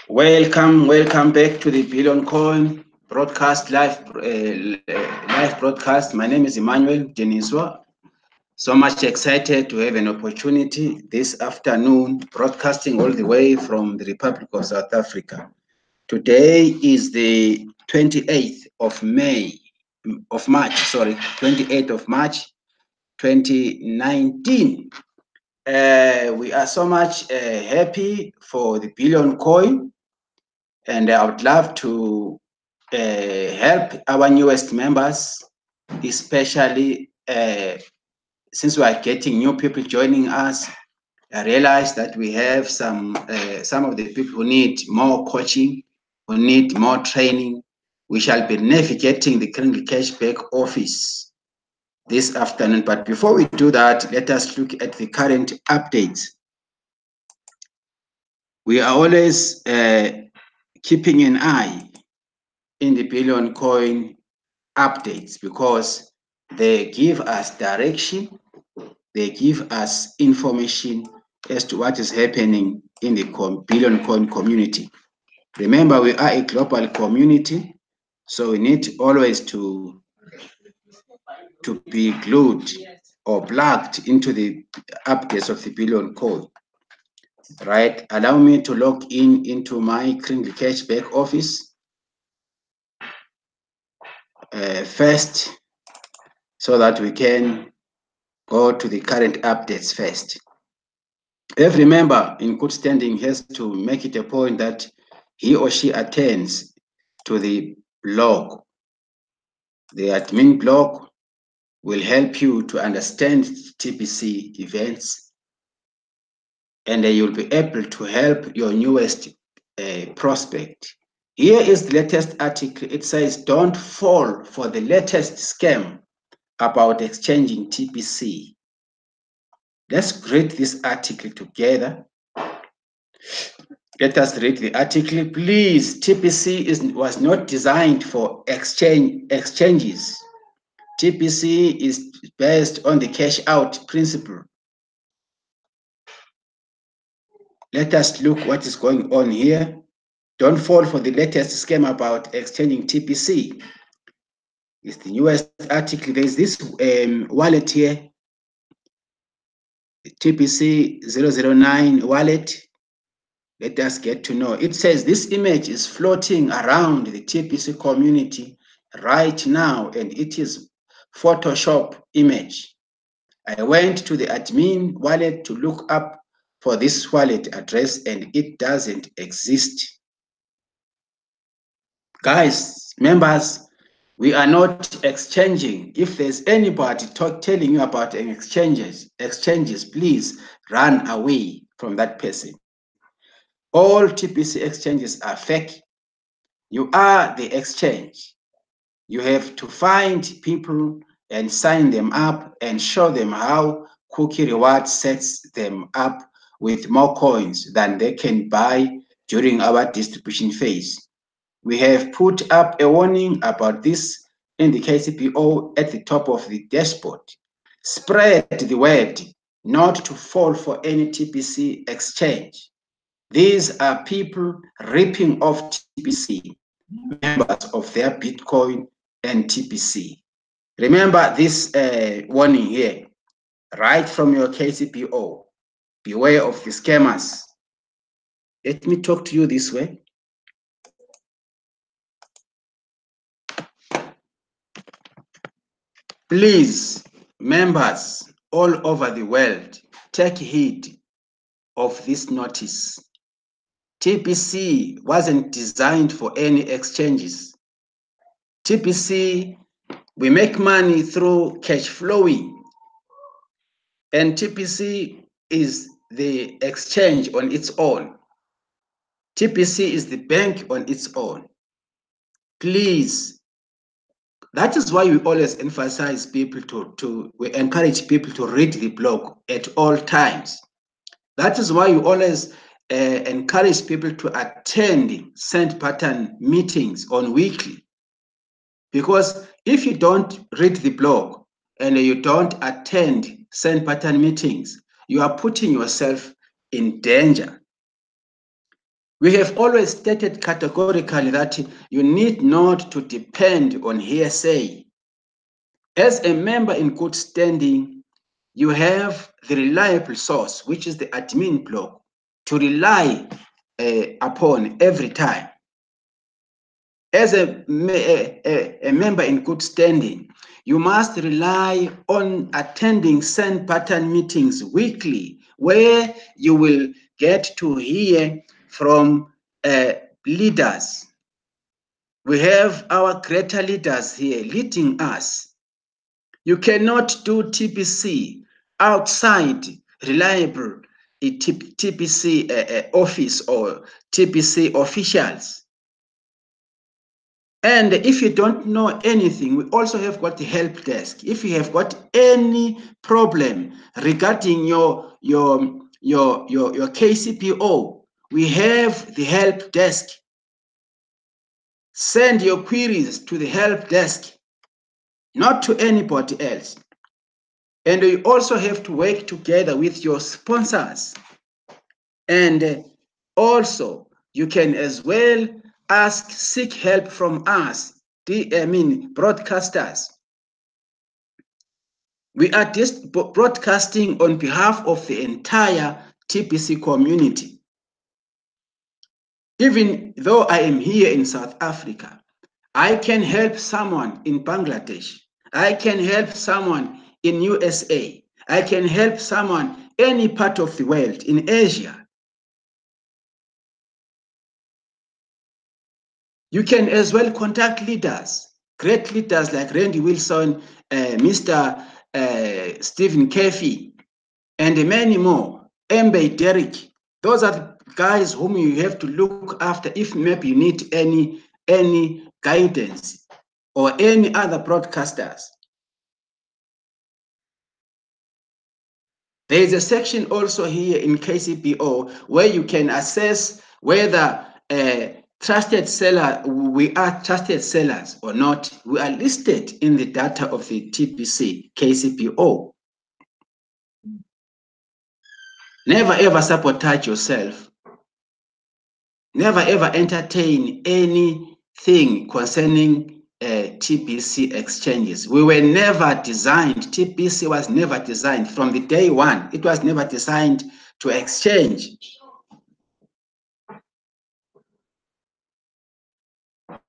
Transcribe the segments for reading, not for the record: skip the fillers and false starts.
Welcome back to the Billion Coin broadcast live broadcast. My name is Emmanuel Mdiniswa. So much excited to have an opportunity this afternoon, broadcasting all the way from the Republic of South Africa. Today is the 28th of March, 28th of March, 2019. We are so much happy for the Billion Coin, and I would love to help our newest members, especially since we are getting new people joining us. I realize that we have some of the people who need more coaching, who need more training. We shall be navigating the Currently Cashback office this afternoon. But before we do that, let us look at the current updates. We are always keeping an eye in the Billion Coin updates because they give us direction, they give us information as to what is happening in the Billion Coin community. Remember, we are a global community, so we need always to be glued or plugged into the updates of the Billion Coin. Right, allow me to log into my Currently Cashback office first, so that we can go to the current updates first. Every member in good standing has to make it a point that he or she attends to the blog. The admin blog will help you to understand TPC events, and you'll be able to help your newest prospect. Here is the latest article. It says, don't fall for the latest scam about exchanging TPC. Let's read this article together. Let us read the article. Please, TPC was not designed for exchanges. TPC is based on the cash out principle. Let us look what is going on here. Don't fall for the latest scam about exchanging TPC. It's the newest article. There's this wallet here, the TPC 009 wallet. Let us get to know. It says this image is floating around the TPC community right now, and it is Photoshop image. I went to the admin wallet to look up for this wallet address, and it doesn't exist. Guys, members, we are not exchanging. If there's anybody telling you about an exchanges, please run away from that person. All TPC exchanges are fake. You are the exchange. You have to find people and sign them up and show them how Cookie Reward sets them up with more coins than they can buy during our distribution phase. We have put up a warning about this in the KCPO at the top of the dashboard. Spread the word not to fall for any TPC exchange. These are people ripping off TPC, members of their Bitcoin and TPC. Remember this warning here, right from your KCPO. Beware of the scammers. Let me talk to you this way. Please, members all over the world, take heed of this notice. TPC wasn't designed for any exchanges. TPC, we make money through cash flowing, and TPC is the exchange on its own. TPC is the bank on its own. Please, that is why we always emphasize people we encourage people to read the blog at all times. That is why we always encourage people to attend send pattern meetings on weekly. Because if you don't read the blog and you don't attend send pattern meetings, you are putting yourself in danger. We have always stated categorically that you need not to depend on hearsay. As a member in good standing, you have the reliable source, which is the admin block, to rely upon every time. As a member in good standing, you must rely on attending send pattern meetings weekly, where you will get to hear from leaders. We have our greater leaders here leading us. You cannot do TPC outside reliable TPC office or TPC officials. And if you don't know anything, we also have got the help desk. If you have got any problem regarding your KCPO, we have the help desk. Send your queries to the help desk, not to anybody else. And you also have to work together with your sponsors. And also, you can as well seek help from us, broadcasters. We are just broadcasting on behalf of the entire TPC community. Even though I am here in South Africa, I can help someone in Bangladesh. I can help someone in USA. I can help someone any part of the world, in Asia. You can as well contact leaders, great leaders like Randy Wilson, Mr. Stephen Kefi, and many more, Mbe Derek. Those are the guys whom you have to look after if maybe you need any guidance or any other broadcasters. There is a section also here in KCPO where you can assess whether trusted seller, we are trusted sellers or not. We are listed in the data of the TPC KCPO. Never ever sabotage yourself. Never ever entertain anything concerning TPC exchanges. We were never designed, TPC was never designed from the day one. It was never designed to exchange.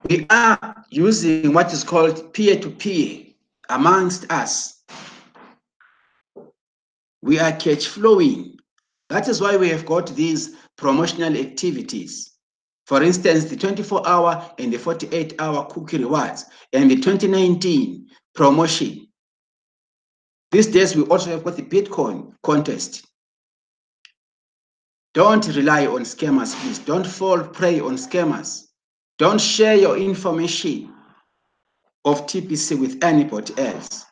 We are using what is called peer-to-peer amongst us. We are cash flowing. That is why we have got these promotional activities. For instance, the 24-hour and the 48-hour cookie rewards and the 2019 promotion. These days, we also have got the Bitcoin contest. Don't rely on scammers, please. Don't fall prey on scammers. Don't share your information of TPC with anybody else.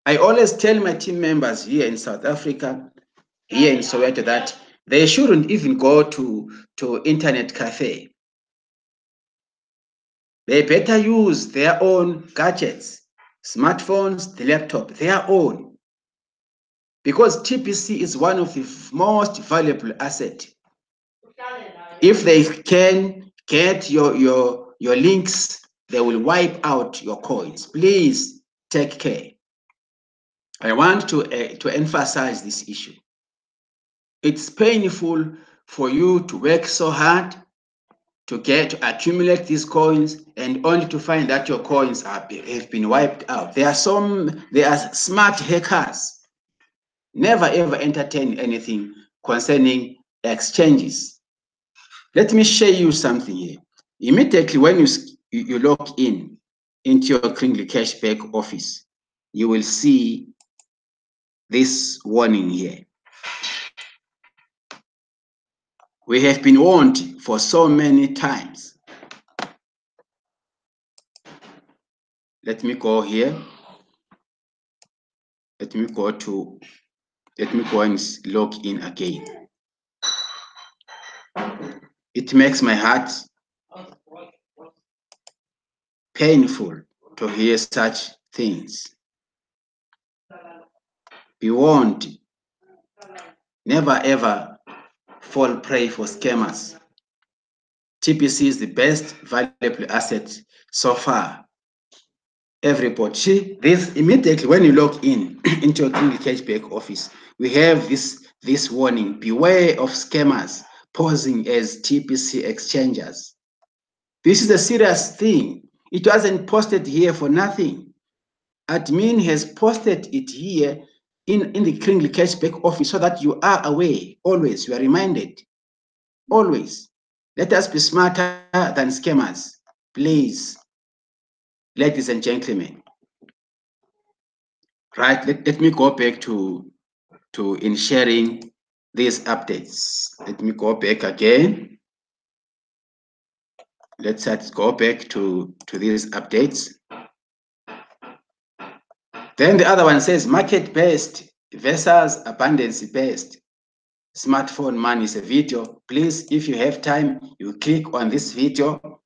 I always tell my team members here in South Africa, here in Soweto, that they shouldn't even go to internet cafe. They better use their own gadgets, smartphones, the laptop, their own. Because TPC is one of the most valuable assets. If they can get your links, they will wipe out your coins. Please take care. I want to emphasize this issue. It's painful for you to work so hard to accumulate these coins and only to find that your coins have been wiped out. There are smart hackers. Never ever entertain anything concerning exchanges. Let me show you something here. Immediately when you log in into your Kringley Cashback office, you will see this warning here. We have been warned for so many times. Let me go here. Let me go and log in again. It makes my heart painful to hear such things. Be warned. Never ever fall prey for scammers. TPC is the best valuable asset so far. Everybody, see this immediately when you log in into your criminal cashback office, we have this warning: beware of scammers posing as TPC exchangers. This is a serious thing. It wasn't posted here for nothing. Admin has posted it here in the criminal cashback office so that you are aware always. You are reminded always. Let us be smarter than scammers, please, ladies and gentlemen. Right, let me go back to in sharing these updates. Let me go back again. Let's go back to these updates. Then the other one says market-based versus abundance-based smartphone money is a video. Please, if you have time, you click on this video.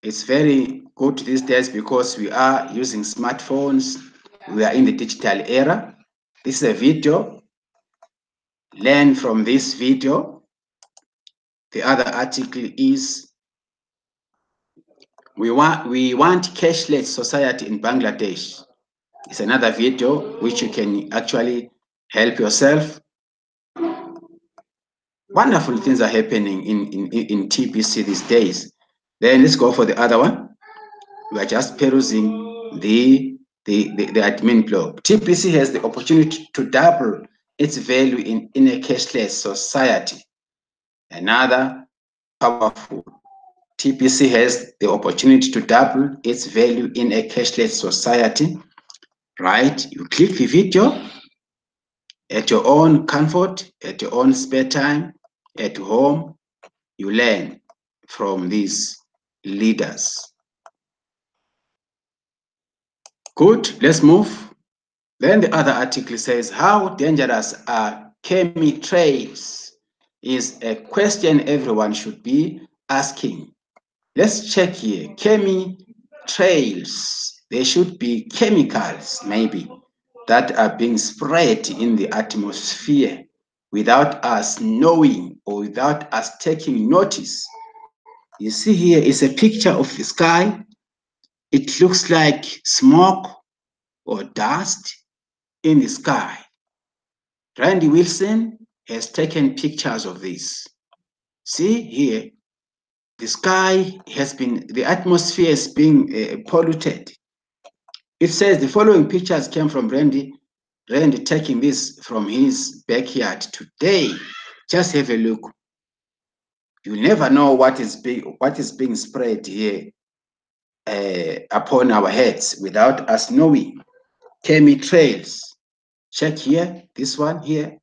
It's very good these days because we are using smartphones. We are in the digital era. This is a video. Learn from this video. The other article is we want cashless society in Bangladesh. It's another video which you can actually help yourself. Wonderful things are happening in TPC these days. Then let's go for the other one. We are just perusing the admin blog. TPC has the opportunity to double its value in a cashless society. Another powerful. TPC has the opportunity to double its value in a cashless society. Right? You click the video at your own comfort, at your own spare time, at home. You learn from these leaders. Good, let's move. Then the other article says, how dangerous are chemtrails? Is a question everyone should be asking. Let's check here. Chemtrails. There should be chemicals, maybe, that are being spread in the atmosphere without us knowing or without us taking notice. You see here is a picture of the sky. It looks like smoke or dust in the sky. Randy Wilson has taken pictures of this. See here, the sky has been, the atmosphere is being polluted. It says the following pictures came from Randy taking this from his backyard today. Just have a look. You never know what is being spread here upon our heads without us knowing. Chemtrails. Check here, this one here.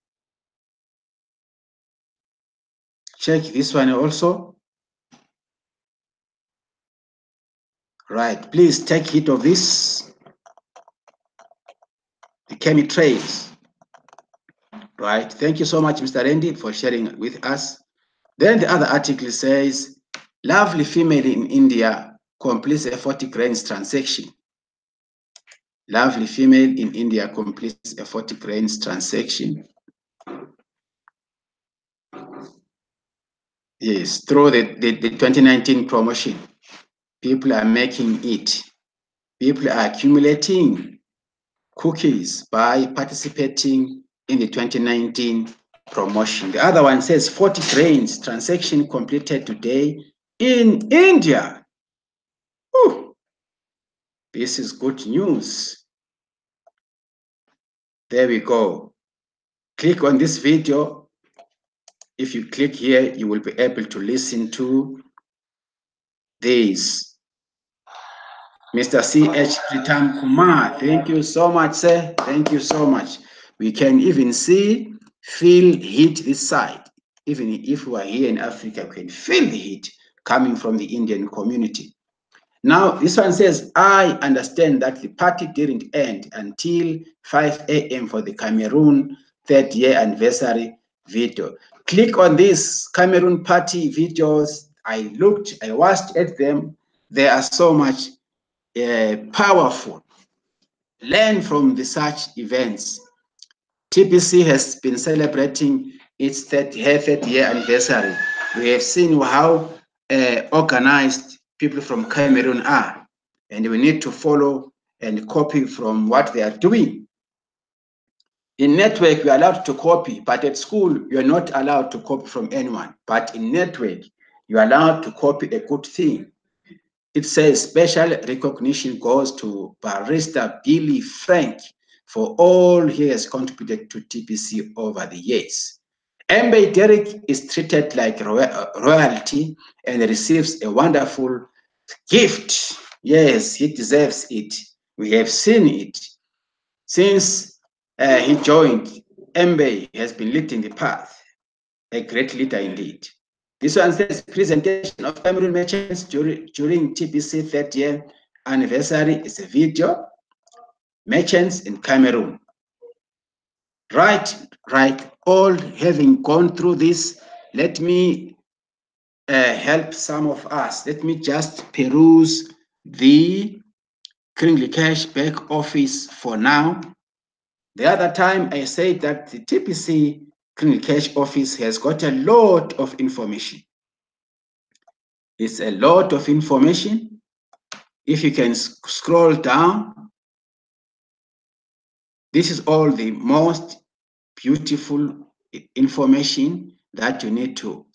Check this one also. Right, please take heed of this. The chemtrails. Right, thank you so much, Mr. Randy, for sharing with us. Then the other article says, lovely female in India completes a 40 grains transaction. Lovely female in India completes a 40 grains transaction. Yes, through the 2019 promotion. People are making it. People are accumulating cookies by participating in the 2019 promotion. The other one says 40 grains transaction completed today in India. Ooh, this is good news. There we go. Click on this video. If you click here, you will be able to listen to this. Mr. C.H. Pritam Kumar, thank you so much, sir. Thank you so much. We can even see, feel heat this side. Even if we are here in Africa, we can feel the heat coming from the Indian community. Now, this one says, I understand that the party didn't end until 5 a.m. for the Cameroon 3rd year anniversary video. Click on these Cameroon party videos. I watched at them. They are so much powerful. Learn from the such events. TPC has been celebrating its her 30-year anniversary. We have seen how organized people from Cameroon are, and we need to follow and copy from what they are doing. In network, you're allowed to copy, but at school, you're not allowed to copy from anyone. But in network, you're allowed to copy a good thing. It says special recognition goes to Barrister Billy Frank for all he has contributed to TPC over the years. Mbe Derek is treated like royalty and receives a wonderful gift. Yes, he deserves it. We have seen it. Since he joined, Mbe has been leading the path, a great leader indeed. This one says presentation of Cameroon merchants during TPC 30th anniversary is a video. Merchants in Cameroon. Right. All having gone through this, let me help some of us. Let me just peruse the Kingly Cash back office for now. The other time I said that the TPC Kingly Cash office has got a lot of information. It's a lot of information. If you can scroll down, this is all the most beautiful information that you need to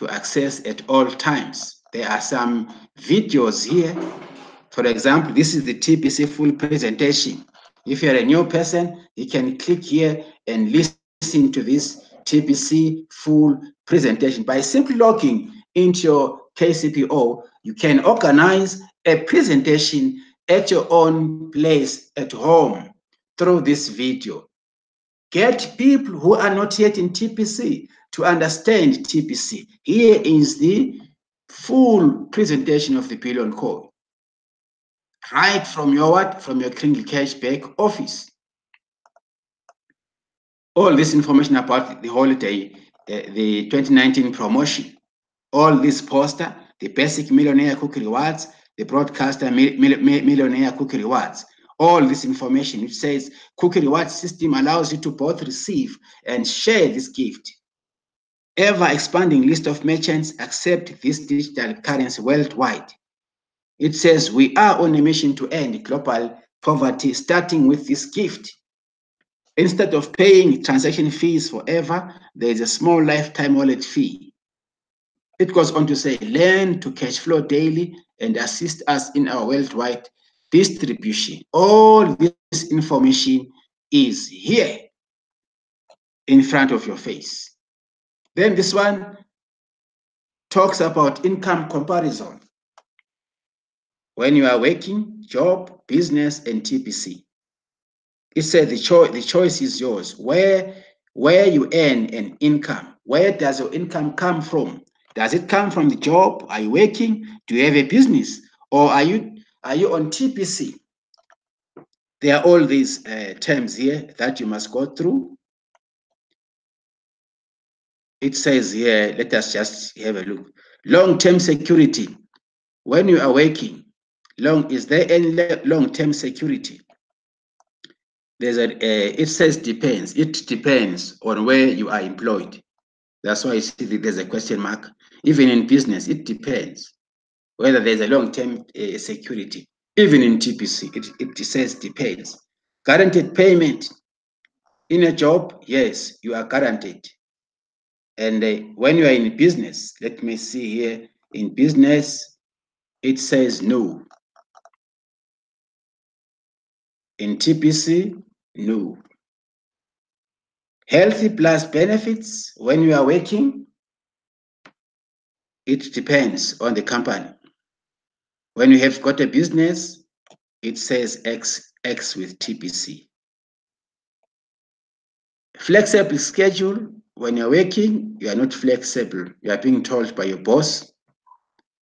access at all times. There are some videos here. For example, this is the TPC full presentation. If you're a new person, you can click here and listen to this TPC full presentation. By simply logging into your KCPO, you can organize a presentation at your own place at home through this video. Get people who are not yet in TPC to understand TPC. Here is the full presentation of the Billion Code. Right from your what? From your Kingly Cashback office. All this information about the holiday, the 2019 promotion, all this poster, the basic millionaire cookie rewards, the broadcaster millionaire cookie rewards, all this information which says cookie reward system allows you to both receive and share this gift. Ever expanding list of merchants accept this digital currency worldwide. It says we are on a mission to end global poverty, starting with this gift. Instead of paying transaction fees forever, there is a small lifetime wallet fee. It goes on to say, learn to cash flow daily and assist us in our worldwide distribution. All this information is here in front of your face. Then this one talks about income comparison. When you are working, job, business, and TPC. It said the choice is yours. Where you earn an income, where does your income come from? Does it come from the job? Are you working? Do you have a business? Or are you on TPC? There are all these terms here that you must go through. It says here, let us just have a look. Long-term security. When you are working, is there any long-term security? It says depends. It depends on where you are employed. That's why you see there's a question mark. Even in business, it depends whether there's a long-term security. Even in TPC, it says depends. Guaranteed payment. In a job, yes, you are guaranteed. And when you are in business, let me see here, in business, it says no. In TPC, no. Healthy plus benefits, when you are working, it depends on the company. When you have got a business, it says X with TPC. Flexible schedule, when you're working, you are not flexible. You are being told by your boss.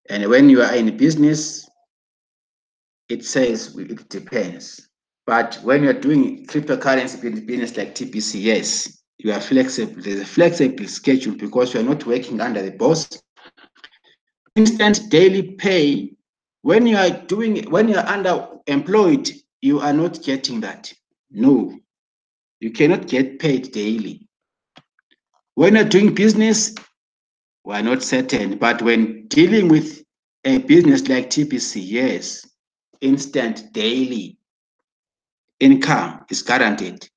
And when you are in business, it says it depends. But when you're doing cryptocurrency business like TPC, yes, you are flexible. There's a flexible schedule because you're not working under the boss. Instant daily pay. When you're underemployed, you are not getting that. No, you cannot get paid daily. When you're doing business, we're not certain, but when dealing with a business like TPC, yes, instant daily income is guaranteed.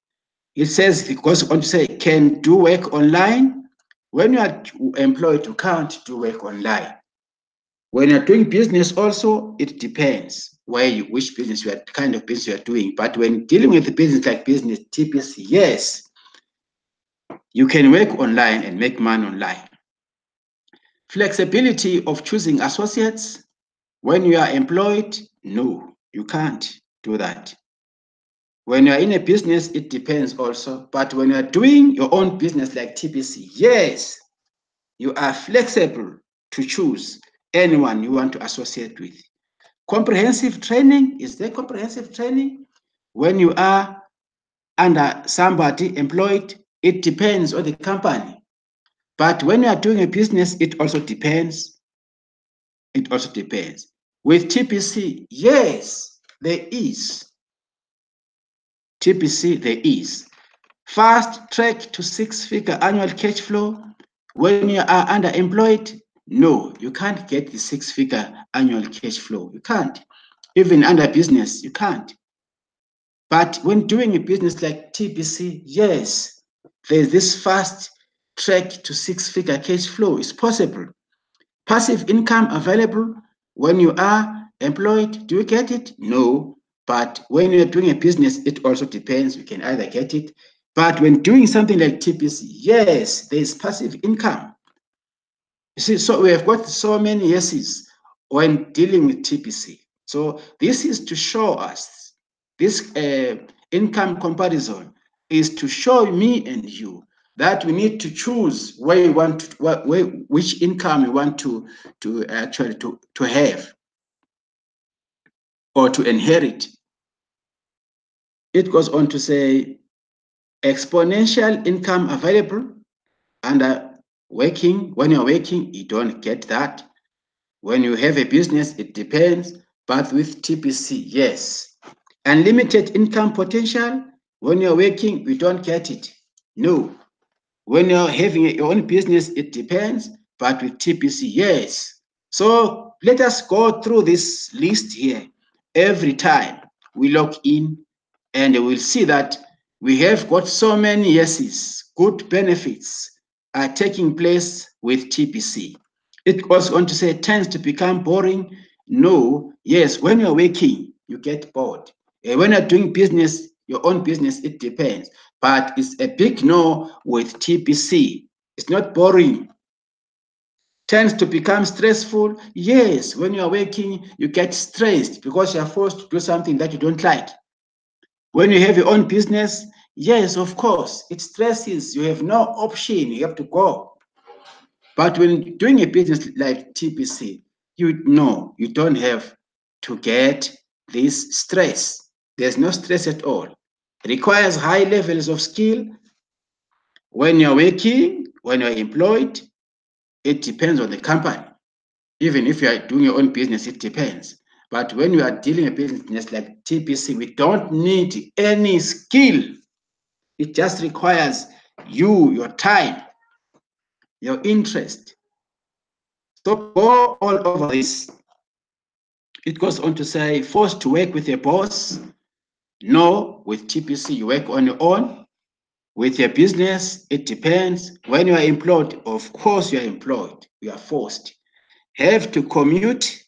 It says, because want to say, can do work online. When you are employed, you can't do work online. When you're doing business also, it depends which business you are, kind of business you are doing. But when dealing with the business like business TPC, yes, you can work online and make money online. Flexibility of choosing associates. When you are employed, no, you can't do that. When you are in a business, it depends also. But when you are doing your own business like TPC, yes, you are flexible to choose anyone you want to associate with. Comprehensive training, is there comprehensive training? When you are under somebody employed, it depends on the company. But when you are doing a business, it also depends. It also depends. With TPC, yes, there is. TPC, there is. Fast track to six-figure annual cash flow. When you are underemployed, no, you can't get the six-figure annual cash flow. You can't. Even under business, you can't. But when doing a business like TPC, yes, there's this fast track to six-figure cash flow. It's possible. Passive income available when you are employed. Do you get it? No. But when you're doing a business, it also depends. You can either get it. But when doing something like TPC, yes, there's passive income. You see, so we have got so many yeses when dealing with TPC. So this is to show us, this income comparison is to show me and you that we need to choose where you want to, which income you want to actually to have or to inherit. It goes on to say exponential income available under working. When you're working, you don't get that. When you have a business, it depends. But with TPC, yes. Unlimited income potential. When you're working, we don't get it. No. When you're having your own business, it depends. But with TPC, yes. So let us go through this list here. Every time we log in, and we'll see that we have got so many yeses, good benefits are taking place with TPC. It goes on to say tends to become boring. No, yes, when you're working, you get bored. When you're doing business, your own business, it depends. But it's a big no with TPC. It's not boring. Tends to become stressful. Yes, when you're working, you get stressed because you're forced to do something that you don't like. When you have your own business, yes, of course, it stresses. You have no option. You have to go. But when doing a business like TPC, you know you don't have to get this stress. There's no stress at all. It requires high levels of skill. When you're working, when you're employed, it depends on the company. Even if you are doing your own business, it depends. But when you are dealing a business like TPC, we don't need any skill. It just requires you, your time, your interest. So go all over this. It goes on to say, forced to work with a boss. No, with TPC, you work on your own. With your business, it depends. When you are employed, of course you are employed. You are forced. Have to commute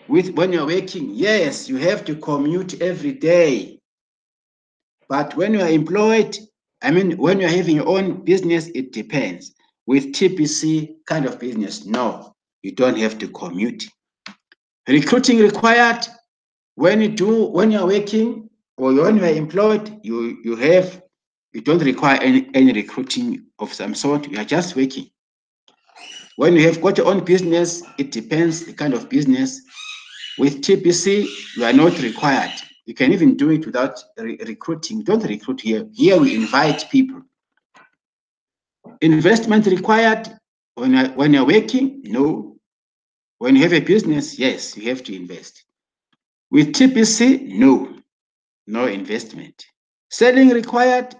with when you're working. Yes, you have to commute every day. But when you are employed, I mean, when you're having your own business, it depends. With TPC kind of business, no, you don't have to commute. Recruiting required. When you're working or when you are employed, you don't require any recruiting of some sort. You are just working. When you have got your own business, it depends the kind of business. With TPC, you are not required. You can even do it without recruiting. Don't recruit here. Here we invite people. Investment required when you're working? No. When you have a business, yes, you have to invest. With TPC, no investment. Selling required?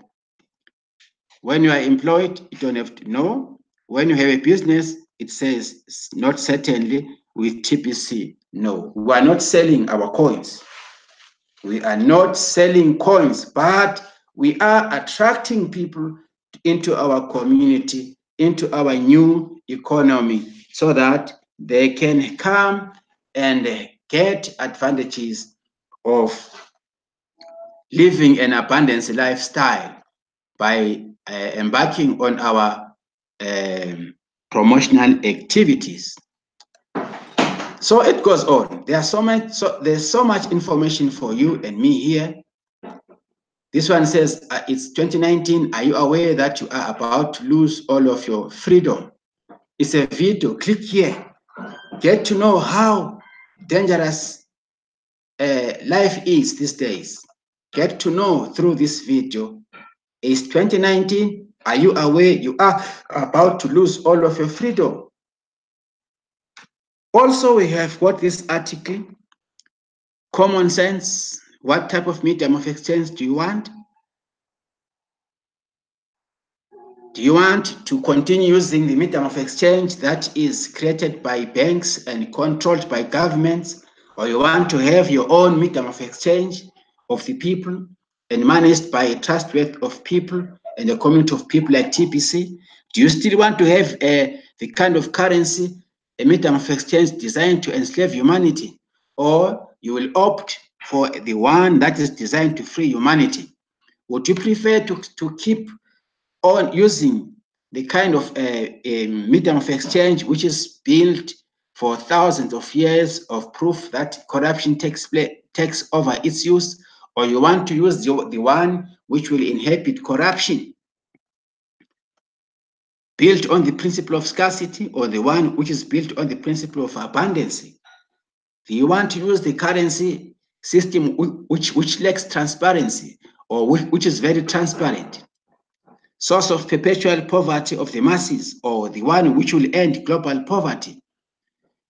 When you are employed, you don't have to know. When you have a business, it says not certainly with TPC. No, we are not selling our coins. We are not selling coins, but we are attracting people into our community, into our new economy, so that they can come and get advantages of living an abundance lifestyle by embarking on our promotional activities. So it goes on. There's so much information for you and me here. This one says, it's 2019. Are you aware that you are about to lose all of your freedom? It's a video. Click here. Get to know how dangerous life is these days. Get to know through this video. It's 2019. Are you aware you are about to lose all of your freedom? Also, we have got this article, Common Sense. What type of medium of exchange do you want? Do you want to continue using the medium of exchange that is created by banks and controlled by governments? Or you want to have your own medium of exchange of the people and managed by a trustworthy of people and a community of people like TPC? Do you still want to have the kind of currency, a medium of exchange designed to enslave humanity? Or you will opt for the one that is designed to free humanity? Would you prefer to keep on using the kind of a medium of exchange which is built for thousands of years of proof that corruption takes over its use, or you want to use the one which will inhibit corruption, built on the principle of scarcity, or the one which is built on the principle of abundance? Do you want to use the currency system which lacks transparency, or which is very transparent? Source of perpetual poverty of the masses, or the one which will end global poverty?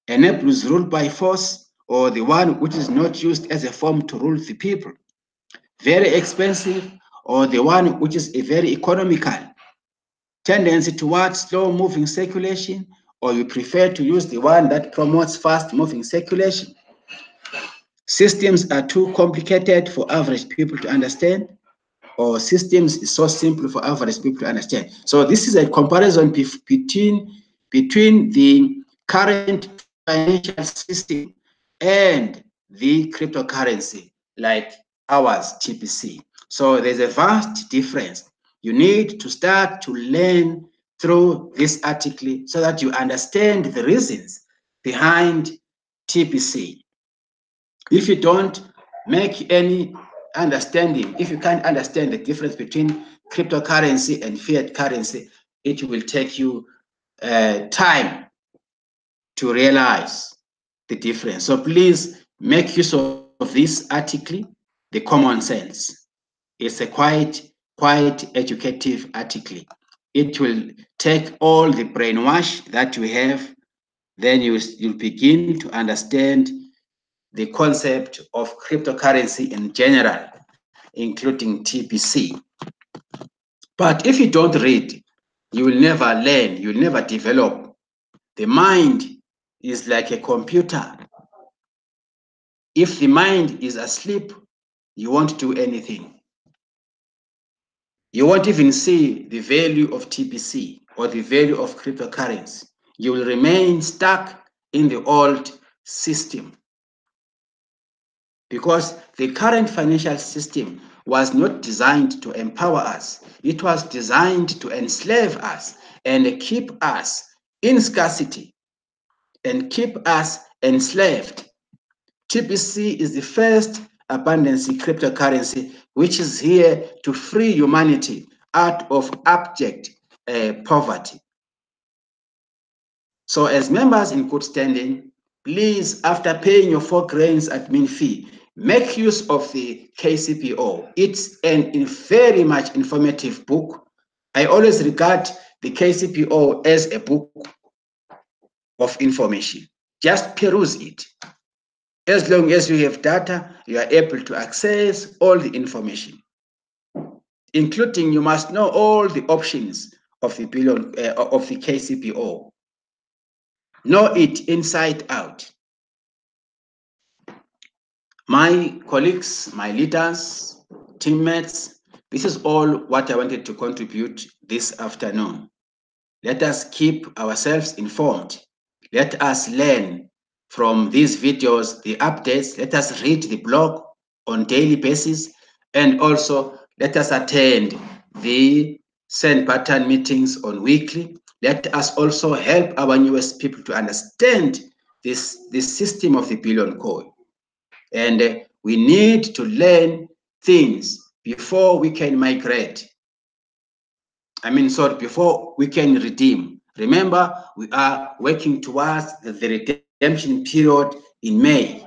Enables rule by force, or the one which is not used as a form to rule the people? Very expensive, or the one which is a very economical? Tendency towards slow moving circulation, or you prefer to use the one that promotes fast moving circulation? Systems are too complicated for average people to understand, or systems is so simple for average people to understand? So this is a comparison between the current financial system and the cryptocurrency like ours, TPC. So there's a vast difference. You need to start to learn through this article so that you understand the reasons behind TPC. If you don't make any understanding, if you can't understand the difference between cryptocurrency and fiat currency, it will take you time to realize the difference. So please make use of this article, The Common Sense. It's a quite educative article. It will take all the brainwash that you have, then you'll begin to understand the concept of cryptocurrency in general, including TPC. But if you don't read, you will never learn, you will never develop. The mind is like a computer. If the mind is asleep, you won't do anything. You won't even see the value of TPC or the value of cryptocurrency. You will remain stuck in the old system, because the current financial system was not designed to empower us. It was designed to enslave us and keep us in scarcity and keep us enslaved. TPC is the first abundance cryptocurrency which is here to free humanity out of abject poverty. So as members in good standing, please, after paying your 4 grains admin fee, make use of the KCPO. It's a very much informative book. I always regard the KCPO as a book of information. Just peruse it. As long as you have data, you are able to access all the information. including you must know all the options of the billion of the KCPO. Know it inside out. My colleagues, my leaders, teammates, this is all what I wanted to contribute this afternoon. Let us keep ourselves informed. Let us learn from these videos, the updates. Let us read the blog on daily basis, and also let us attend the send pattern meetings on weekly. Let us also help our newest people to understand this system of the billion code. And we need to learn things before we can migrate. Before we can redeem. Remember, we are working towards the redemption period in May.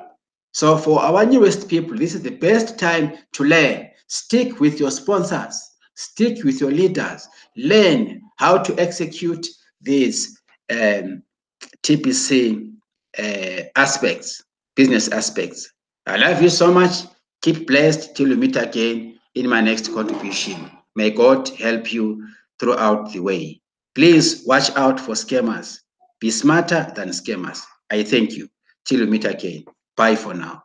So for our newest people, this is the best time to learn. Stick with your sponsors, stick with your leaders, learn how to execute these TPC aspects, business aspects. I love you so much. Keep blessed till we meet again in my next contribution. May God help you throughout the way. Please watch out for scammers. Be smarter than scammers. I thank you. Till we meet again. Bye for now.